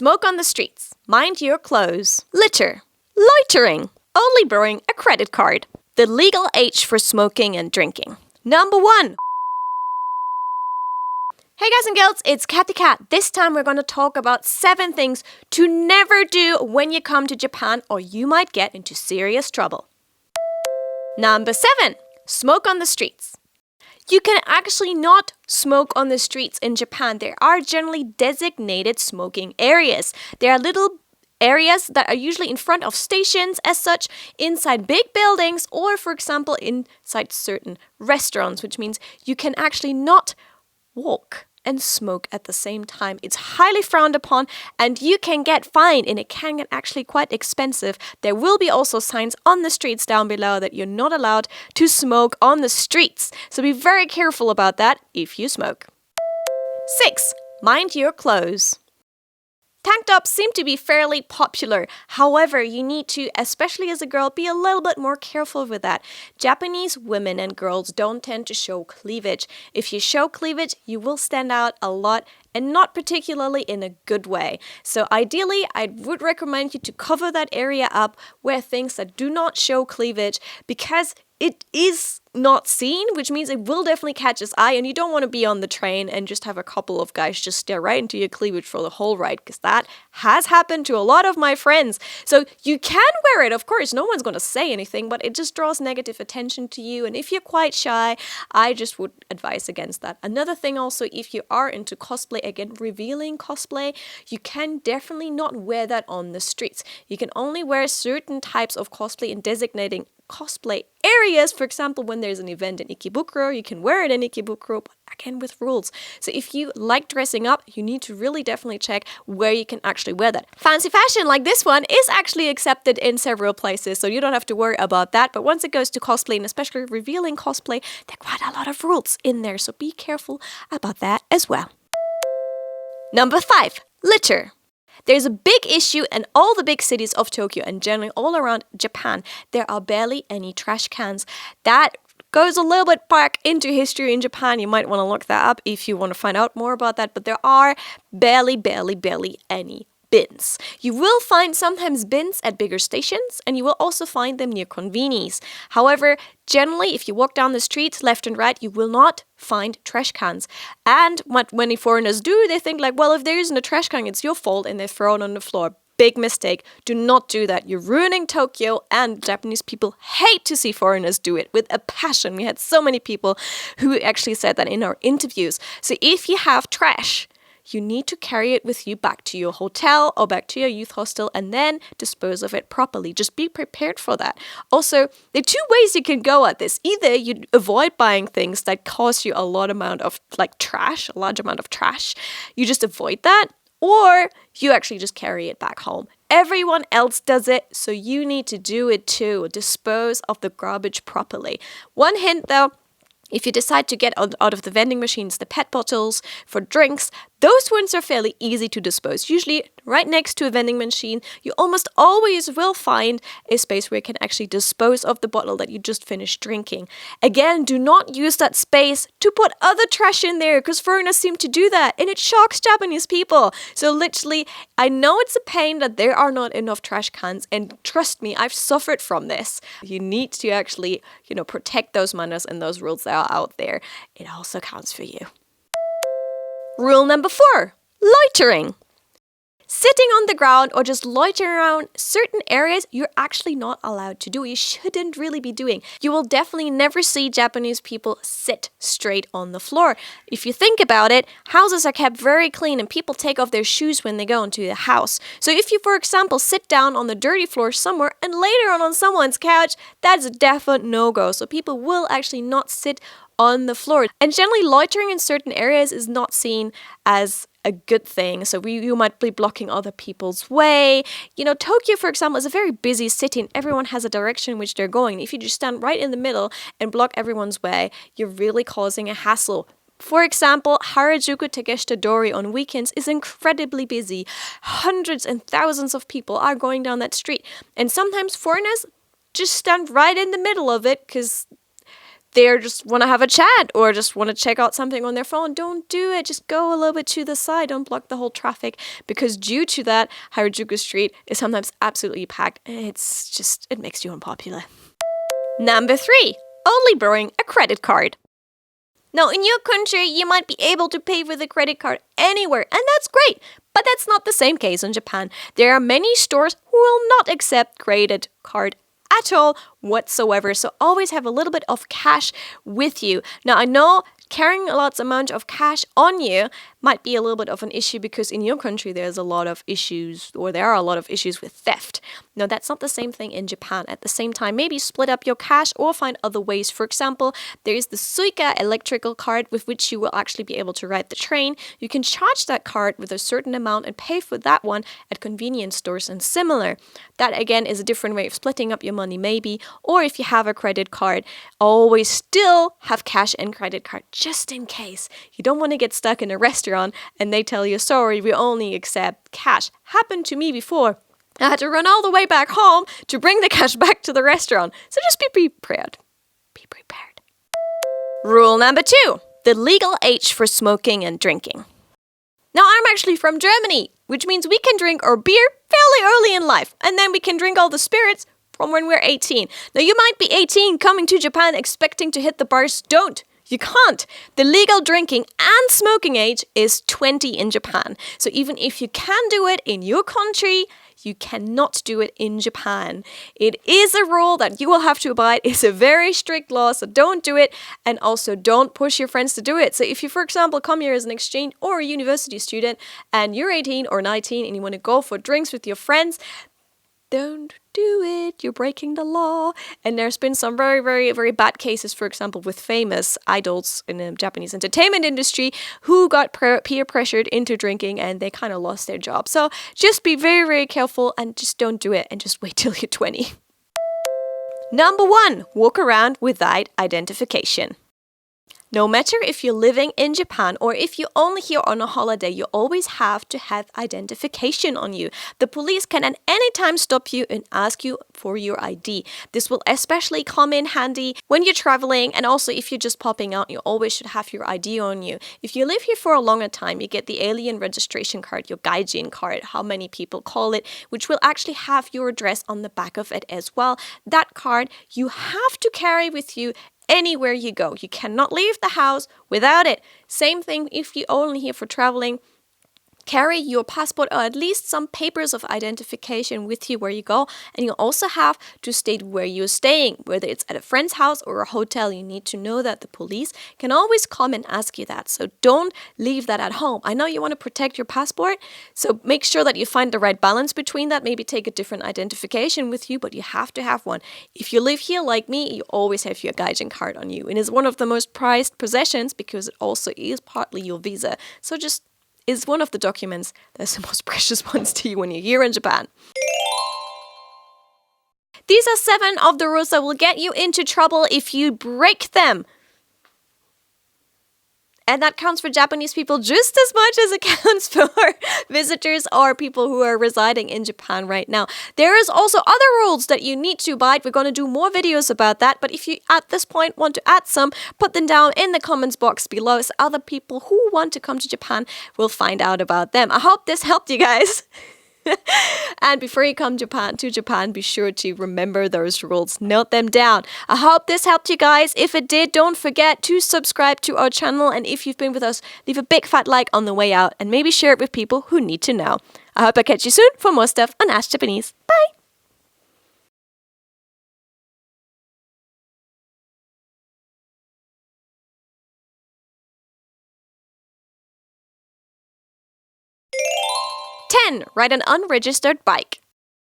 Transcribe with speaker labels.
Speaker 1: Smoke on the streets. Mind your clothes. Litter. Loitering. Only borrowing a credit card. The legal age for smoking and drinking. Number 1. Hey guys and girls, it's Cathy Cat. This time we're going to talk about 7 things to never do when you come to Japan or you might get into serious trouble. Number 7. Smoke on the streets. You can actually not smoke on the streets in Japan. There are generally designated smoking areas. There are little areas that are usually in front of stations as such, inside big buildings, or for example inside certain restaurants, which means you can actually not walk and smoke at the same time. It's highly frowned upon and you can get fined and it can get actually quite expensive. There will be also signs on the streets down below that you're not allowed to smoke on the streets. So be very careful about that if you smoke. 6. Mind your clothes. Tank tops seem to be fairly popular. However, you need to, especially as a girl, be a little bit more careful with that. Japanese women and girls don't tend to show cleavage. If you show cleavage, you will stand out a lot and not particularly in a good way. So ideally, I would recommend you to cover that area up, wear things that do not show cleavage because it is not seen, which means it will definitely catch his eye and you don't want to be on the train and just have a couple of guys just stare right into your cleavage for the whole ride because that has happened to a lot of my friends. So you can wear it, of course, no one's going to say anything, but it just draws negative attention to you, and if you're quite shy, I just would advise against that. Another thing also, if you are into cosplay, again, revealing cosplay, you can definitely not wear that on the streets. You can only wear certain types of cosplay in designating cosplay areas. For example, when there's an event in Ikebukuro, you can wear it in Ikebukuro, but again with rules. So if you like dressing up, you need to really definitely check where you can actually wear that. Fancy fashion like this one is actually accepted in several places, so you don't have to worry about that. But once it goes to cosplay, and especially revealing cosplay, there are quite a lot of rules in there, so be careful about that as well. Number 5. Litter. There's a big issue in all the big cities of Tokyo and generally all around Japan. There are barely any trash cans. That goes a little bit back into history in Japan. You might want to look that up if you want to find out more about that. But there are barely any bins. You will find sometimes bins at bigger stations and you will also find them near convenies. However, generally, if you walk down the streets left and right, you will not find trash cans. And what many foreigners do, they think like, well, if there isn't a trash can, it's your fault, and they throw it on the floor. Big mistake. Do not do that. You're ruining Tokyo, and Japanese people hate to see foreigners do it with a passion. We had so many people who actually said that in our interviews. So if you have trash, you need to carry it with you back to your hotel or back to your youth hostel and then dispose of it properly. Just be prepared for that. Also, there are 2 ways you can go at this. Either you avoid buying things that cause you a large amount of trash. You just avoid that. Or you actually just carry it back home. Everyone else does it, so you need to do it too. Dispose of the garbage properly. One hint though, if you decide to get out of the vending machines, the PET bottles for drinks, those ones are fairly easy to dispose. Usually right next to a vending machine, you almost always will find a space where you can actually dispose of the bottle that you just finished drinking. Again, do not use that space to put other trash in there because foreigners seem to do that and it shocks Japanese people. So literally, I know it's a pain that there are not enough trash cans, and trust me, I've suffered from this. You need to actually, protect those manners and those rules that are out there. It also counts for you. Rule number 4, loitering. Sitting on the ground or just loitering around certain areas, you're actually not allowed to do. You shouldn't really be doing. You will definitely never see Japanese people sit straight on the floor. If you think about it, houses are kept very clean and people take off their shoes when they go into the house. So if you, for example, sit down on the dirty floor somewhere and later on someone's couch, that's a definite no-go. So people will actually not sit on the floor. And generally, loitering in certain areas is not seen as a good thing. So you might be blocking other people's way. Tokyo, for example, is a very busy city and everyone has a direction in which they're going. If you just stand right in the middle and block everyone's way, you're really causing a hassle. For example, Harajuku Takeshita Dori on weekends is incredibly busy. Hundreds and thousands of people are going down that street. And sometimes foreigners just stand right in the middle of it because they just want to have a chat or just want to check out something on their phone, don't do it. Just go a little bit to the side. Don't block the whole traffic, because due to that, Harajuku Street is sometimes absolutely packed. It makes you unpopular. Number 3, only borrowing a credit card. Now, in your country, you might be able to pay with a credit card anywhere, and that's great. But that's not the same case in Japan. There are many stores who will not accept credit card at all whatsoever. So always have a little bit of cash with you. Now, I know carrying a large amount of cash on you might be a little bit of an issue, because in your country there are a lot of issues with theft. Now, that's not the same thing in Japan. At the same time, maybe split up your cash or find other ways. For example, there is the Suica electrical card with which you will actually be able to ride the train. You can charge that card with a certain amount and pay for that one at convenience stores and similar. That again is a different way of splitting up your money maybe. Or if you have a credit card, always still have cash and credit card just in case. You don't want to get stuck in a restaurant and they tell you, sorry, we only accept cash. Happened to me before. I had to run all the way back home to bring the cash back to the restaurant. So just be prepared. Be prepared. Rule number 2, the legal age for smoking and drinking. Now, I'm actually from Germany, which means we can drink our beer fairly early in life, and then we can drink all the spirits from when we're 18. Now, you might be 18 coming to Japan expecting to hit the bars. Don't. You can't. The legal drinking and smoking age is 20 in Japan. So even if you can do it in your country, you cannot do it in Japan. It is a rule that you will have to abide. It's a very strict law, so don't do it. And also don't push your friends to do it. So if you, for example, come here as an exchange or a university student and you're 18 or 19 and you want to go for drinks with your friends, don't do it. You're breaking the law. And there's been some very, very, very bad cases, for example, with famous idols in the Japanese entertainment industry who got peer pressured into drinking and they kind of lost their job. So just be very, very careful and just don't do it and just wait till you're 20. Number 1, walk around without identification. No matter if you're living in Japan or if you're only here on a holiday, you always have to have identification on you. The police can at any time stop you and ask you for your ID. This will especially come in handy when you're traveling, and also if you're just popping out, you always should have your ID on you. If you live here for a longer time, you get the alien registration card, your gaijin card, how many people call it, which will actually have your address on the back of it as well. That card you have to carry with you anywhere you go. You cannot leave the house without it. Same thing if you're only here for traveling. Carry your passport or at least some papers of identification with you where you go. And you also have to state where you're staying, whether it's at a friend's house or a hotel. You need to know that the police can always come and ask you that. So don't leave that at home. I know you want to protect your passport, so make sure that you find the right balance between that. Maybe take a different identification with you, but you have to have one. If you live here like me, you always have your gaijin card on you. It is one of the most prized possessions because it also is partly your visa. So just is one of the documents that's the most precious ones to you when you're here in Japan. These are 7 of the rules that will get you into trouble if you break them. And that counts for Japanese people just as much as it counts for visitors or people who are residing in Japan right now. There is also other rules that you need to abide. We're going to do more videos about that. But if you at this point want to add some, put them down in the comments box below so other people who want to come to Japan will find out about them. I hope this helped you guys. And before you come to Japan, be sure to remember those rules. Note them down. I hope this helped you guys. If it did, don't forget to subscribe to our channel. And if you've been with us, leave a big fat like on the way out and maybe share it with people who need to know. I hope I catch you soon for more stuff on Ask Japanese. Bye! Ride an unregistered bike.